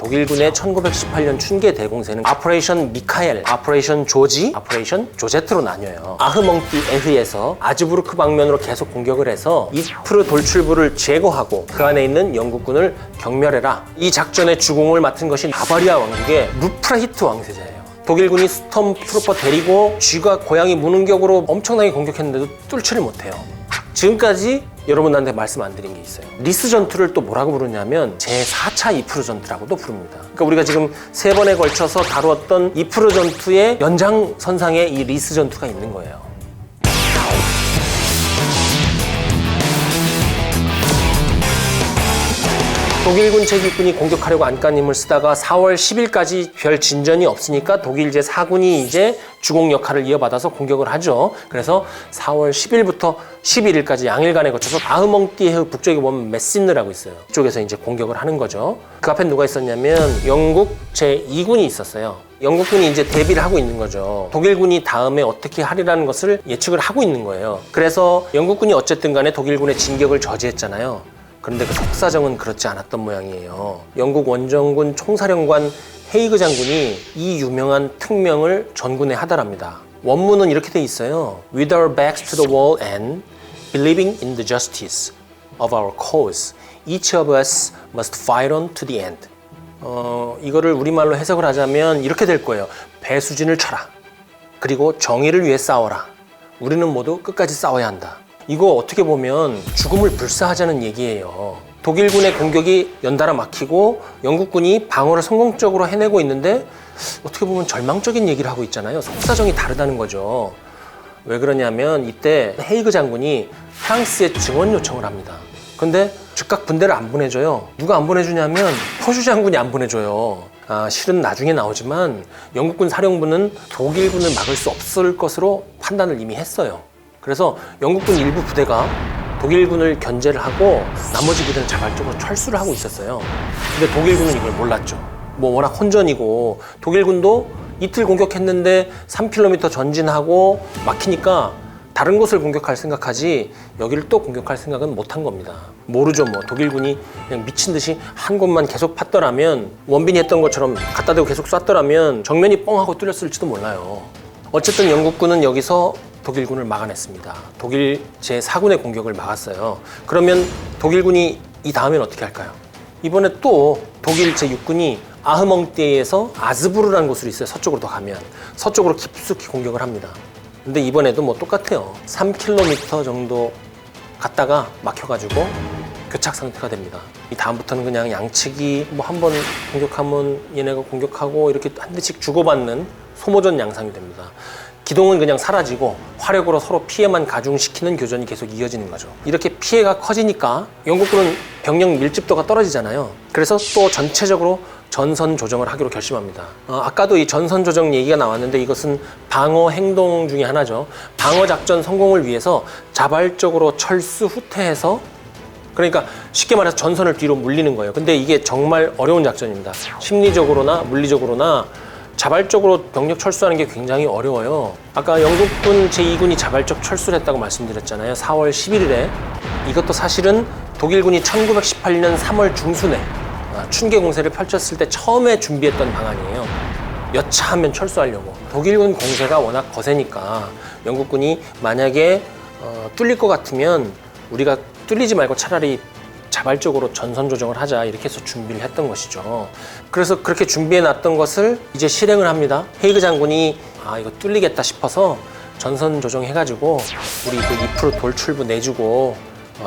독일군의 1918년 춘계 대공세는 아퍼레이션 미카엘, 아퍼레이션 조지, 아퍼레이션 조제트로 나뉘어요. 아흐멍띠 에흐에서 아즈부르크 방면으로 계속 공격을 해서 이프르 돌출부를 제거하고 그 안에 있는 영국군을 경멸해라. 이 작전의 주공을 맡은 것이 바바리아 왕국의 루프라히트 왕세자예요. 독일군이 스톰트루퍼 데리고 쥐가 고양이 무는 격으로 엄청나게 공격했는데도 뚫지를 못해요. 지금까지 여러분한테 말씀 안 드린 게 있어요. 리스 전투를 또 뭐라고 부르냐면 제4차 이프르 전투라고도 부릅니다. 그러니까 우리가 지금 3번에 걸쳐서 다루었던 이프르 전투의 연장선상에 이 리스 전투가 있는 거예요. 독일군 제2군이 공격하려고 안간힘을 쓰다가 4월 10일까지 별 진전이 없으니까 독일 제4군이 이제 주공 역할을 이어받아서 공격을 하죠. 그래서 4월 10일부터 11일까지 양일간에 거쳐서 아흐멍띠의 북쪽에 보면 메신느라고 있어요. 이쪽에서 이제 공격을 하는 거죠. 그 앞에 누가 있었냐면 영국 제2군이 있었어요. 영국군이 이제 대비를 하고 있는 거죠. 독일군이 다음에 어떻게 하리라는 것을 예측을 하고 있는 거예요. 그래서 영국군이 어쨌든 간에 독일군의 진격을 저지했잖아요. 그런데 그 속사정은 그렇지 않았던 모양이에요. 영국 원정군 총사령관 헤이그 장군이 이 유명한 특명을 전군에 하달합니다. 원문은 이렇게 돼 있어요. With our backs to the wall and believing in the justice of our cause, each of us must fight on to the end. 이거를 우리말로 해석을 하자면 이렇게 될 거예요. 배수진을 쳐라. 그리고 정의를 위해 싸워라. 우리는 모두 끝까지 싸워야 한다. 이거 어떻게 보면 죽음을 불사하자는 얘기예요. 독일군의 공격이 연달아 막히고 영국군이 방어를 성공적으로 해내고 있는데 어떻게 보면 절망적인 얘기를 하고 있잖아요. 속사정이 다르다는 거죠. 왜 그러냐면 이때 헤이그 장군이 프랑스에 증원 요청을 합니다. 근데 즉각 분대를 안 보내줘요. 누가 안 보내주냐면 포슈 장군이 안 보내줘요. 실은 나중에 나오지만 영국군 사령부는 독일군을 막을 수 없을 것으로 판단을 이미 했어요. 그래서 영국군 일부 부대가 독일군을 견제를 하고 나머지 부대는 자발적으로 철수를 하고 있었어요. 근데 독일군은 이걸 몰랐죠. 워낙 혼전이고 독일군도 이틀 공격했는데 3km 전진하고 막히니까 다른 곳을 공격할 생각하지 여기를 또 공격할 생각은 못한 겁니다. 모르죠. 독일군이 그냥 미친 듯이 한 곳만 계속 팠더라면 원빈이 했던 것처럼 갖다 대고 계속 쐈더라면 정면이 뻥 하고 뚫렸을지도 몰라요. 어쨌든 영국군은 여기서 독일군을 막아냈습니다. 독일 제4군의 공격을 막았어요. 그러면 독일군이 이 다음엔 어떻게 할까요? 이번에 또 독일 제6군이 아흐멍띠에서 아즈부르라는 곳으로 있어요. 서쪽으로 더 가면. 서쪽으로 깊숙이 공격을 합니다. 근데 이번에도 똑같아요. 3km 정도 갔다가 막혀가지고 교착 상태가 됩니다. 이 다음부터는 그냥 양측이 한 번 공격하면 얘네가 공격하고 이렇게 한 대씩 주고받는 소모전 양상이 됩니다. 기동은 그냥 사라지고 화력으로 서로 피해만 가중시키는 교전이 계속 이어지는 거죠. 이렇게 피해가 커지니까 영국군은 병력 밀집도가 떨어지잖아요. 그래서 또 전체적으로 전선 조정을 하기로 결심합니다. 아까도 이 전선 조정 얘기가 나왔는데 이것은 방어 행동 중에 하나죠. 방어 작전 성공을 위해서 자발적으로 철수 후퇴해서, 그러니까 쉽게 말해서 전선을 뒤로 물리는 거예요. 근데 이게 정말 어려운 작전입니다. 심리적으로나 물리적으로나 자발적으로 병력 철수하는 게 굉장히 어려워요. 아까 영국군 제2군이 자발적 철수를 했다고 말씀드렸잖아요. 4월 11일에. 이것도 사실은 독일군이 1918년 3월 중순에 춘계 공세를 펼쳤을 때 처음에 준비했던 방안이에요. 여차하면 철수하려고. 독일군 공세가 워낙 거세니까 영국군이 만약에 뚫릴 것 같으면 우리가 뚫리지 말고 차라리 자발적으로 전선 조정을 하자, 이렇게 해서 준비를 했던 것이죠. 그래서 그렇게 준비해 놨던 것을 이제 실행을 합니다. 헤이그 장군이 이거 뚫리겠다 싶어서 전선 조정해가지고 우리 그 이프르 돌출부 내주고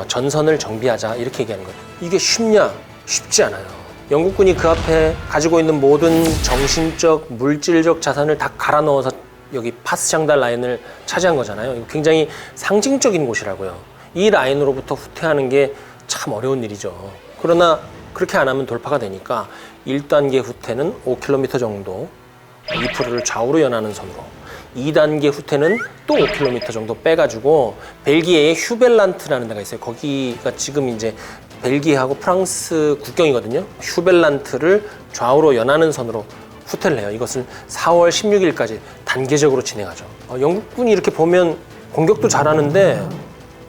전선을 정비하자, 이렇게 얘기하는 거예요. 이게 쉽냐? 쉽지 않아요. 영국군이 그 앞에 가지고 있는 모든 정신적, 물질적 자산을 다 갈아 넣어서 여기 파스샹달 라인을 차지한 거잖아요. 이거 굉장히 상징적인 곳이라고요. 이 라인으로부터 후퇴하는 게 참 어려운 일이죠. 그러나 그렇게 안 하면 돌파가 되니까 1단계 후퇴는 5km 정도 이프르를 좌우로 연하는 선으로, 2단계 후퇴는 또 5km 정도 빼가지고 벨기에의 휴벨란트라는 데가 있어요. 거기가 지금 이제 벨기에하고 프랑스 국경이거든요. 휴벨란트를 좌우로 연하는 선으로 후퇴를 해요. 이것을 4월 16일까지 단계적으로 진행하죠. 영국군이 이렇게 보면 공격도 잘하는데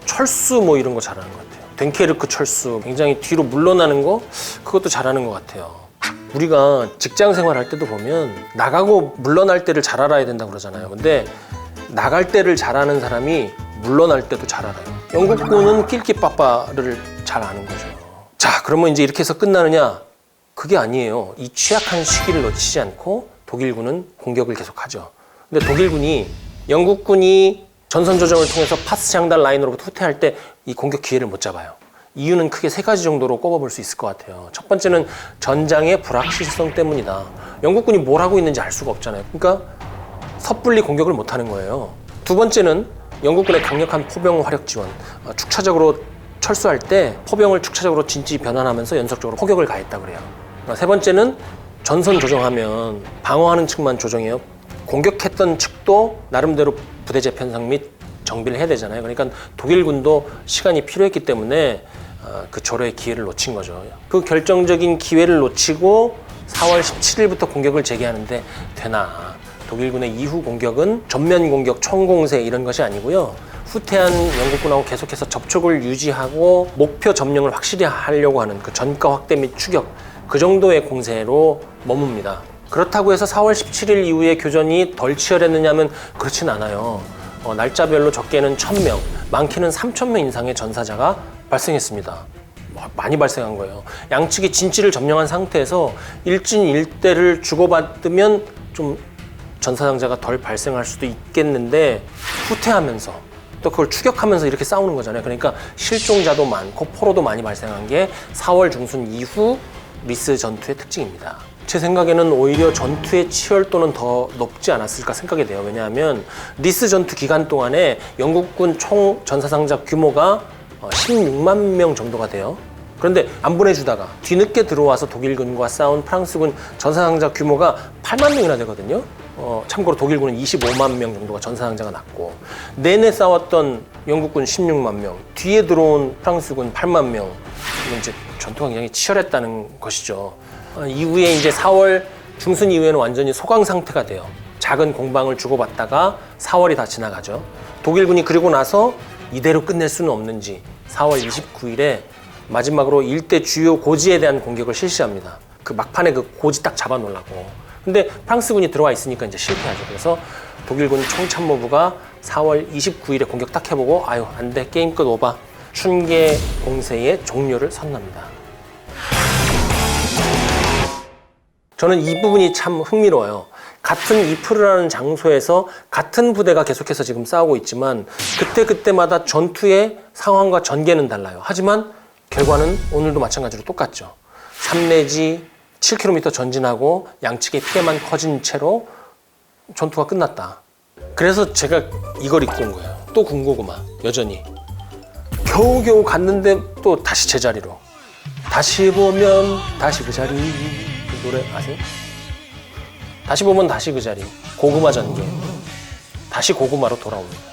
철수 이런 거 잘하는 것 같아요. 덴케르크 철수, 굉장히 뒤로 물러나는 거, 그것도 잘하는 것 같아요. 우리가 직장 생활할 때도 보면 나가고 물러날 때를 잘 알아야 된다고 그러잖아요. 근데 나갈 때를 잘 아는 사람이 물러날 때도 잘 알아요. 영국군은 낄끼빠빠를 잘 아는 거죠. 자, 그러면 이제 이렇게 해서 끝나느냐? 그게 아니에요. 이 취약한 시기를 놓치지 않고 독일군은 공격을 계속하죠. 근데 독일군이 영국군이 전선 조정을 통해서 파스 장단 라인으로부터 후퇴할 때 이 공격 기회를 못 잡아요. 이유는 크게 세 가지 정도로 꼽아볼 수 있을 것 같아요. 첫 번째는 전장의 불확실성 때문이다. 영국군이 뭘 하고 있는지 알 수가 없잖아요. 그러니까 섣불리 공격을 못 하는 거예요. 두 번째는 영국군의 강력한 포병 화력 지원. 축차적으로 철수할 때 포병을 축차적으로 진지 변환하면서 연속적으로 포격을 가했다고 그래요. 세 번째는 전선 조정하면 방어하는 측만 조정해요. 공격했던 측도 나름대로 부대 재편상 및 정비를 해야 되잖아요. 그러니까 독일군도 시간이 필요했기 때문에 그 조로의 기회를 놓친 거죠. 그 결정적인 기회를 놓치고 4월 17일부터 공격을 재개하는데 되나? 독일군의 이후 공격은 전면 공격, 총공세 이런 것이 아니고요. 후퇴한 영국군하고 계속해서 접촉을 유지하고 목표 점령을 확실히 하려고 하는 그 전가 확대 및 추격, 그 정도의 공세로 머뭅니다. 그렇다고 해서 4월 17일 이후에 교전이 덜 치열했느냐면 그렇진 않아요. 날짜별로 적게는 1,000명, 많게는 3,000명 이상의 전사자가 발생했습니다. 많이 발생한 거예요. 양측이 진지를 점령한 상태에서 일진일대를 주고받으면 좀 전사상자가 덜 발생할 수도 있겠는데 후퇴하면서 또 그걸 추격하면서 이렇게 싸우는 거잖아요. 그러니까 실종자도 많고 포로도 많이 발생한 게 4월 중순 이후 리스 전투의 특징입니다. 제 생각에는 오히려 전투의 치열도는 더 높지 않았을까 생각이 돼요. 왜냐하면 리스 전투 기간 동안에 영국군 총 전사상자 규모가 16만 명 정도가 돼요. 그런데 안 보내주다가 뒤늦게 들어와서 독일군과 싸운 프랑스군 전사상자 규모가 8만 명이나 되거든요. 참고로 독일군은 25만 명 정도가 전사상자가 났고 내내 싸웠던 영국군 16만 명, 뒤에 들어온 프랑스군 8만 명. 이제 전투가 굉장히 치열했다는 것이죠. 이후에 이제 4월 중순 이후에는 완전히 소강 상태가 돼요. 작은 공방을 주고받다가 4월이 다 지나가죠. 독일군이 그리고 나서 이대로 끝낼 수는 없는지 4월 29일에 마지막으로 일대 주요 고지에 대한 공격을 실시합니다. 그 막판에 그 고지 딱 잡아놓으려고. 근데 프랑스군이 들어와 있으니까 이제 실패하죠. 그래서 독일군 총참모부가 4월 29일에 공격 딱 해보고 아유 안 돼, 게임 끝 오바. 춘계 공세의 종료를 선언합니다. 저는 이 부분이 참 흥미로워요. 같은 이프르라는 장소에서 같은 부대가 계속해서 지금 싸우고 있지만 그때마다 전투의 상황과 전개는 달라요. 하지만 결과는 오늘도 마찬가지로 똑같죠. 3 내지 7km 전진하고 양측의 피해만 커진 채로 전투가 끝났다. 그래서 제가 이걸 입고 온 거예요. 또 군고구마, 여전히. 겨우겨우 갔는데 또 다시 제자리로. 다시 보면 다시 그 자리. 그 노래 아세요? 다시 보면 다시 그 자리. 고구마 전개. 다시 고구마로 돌아옵니다.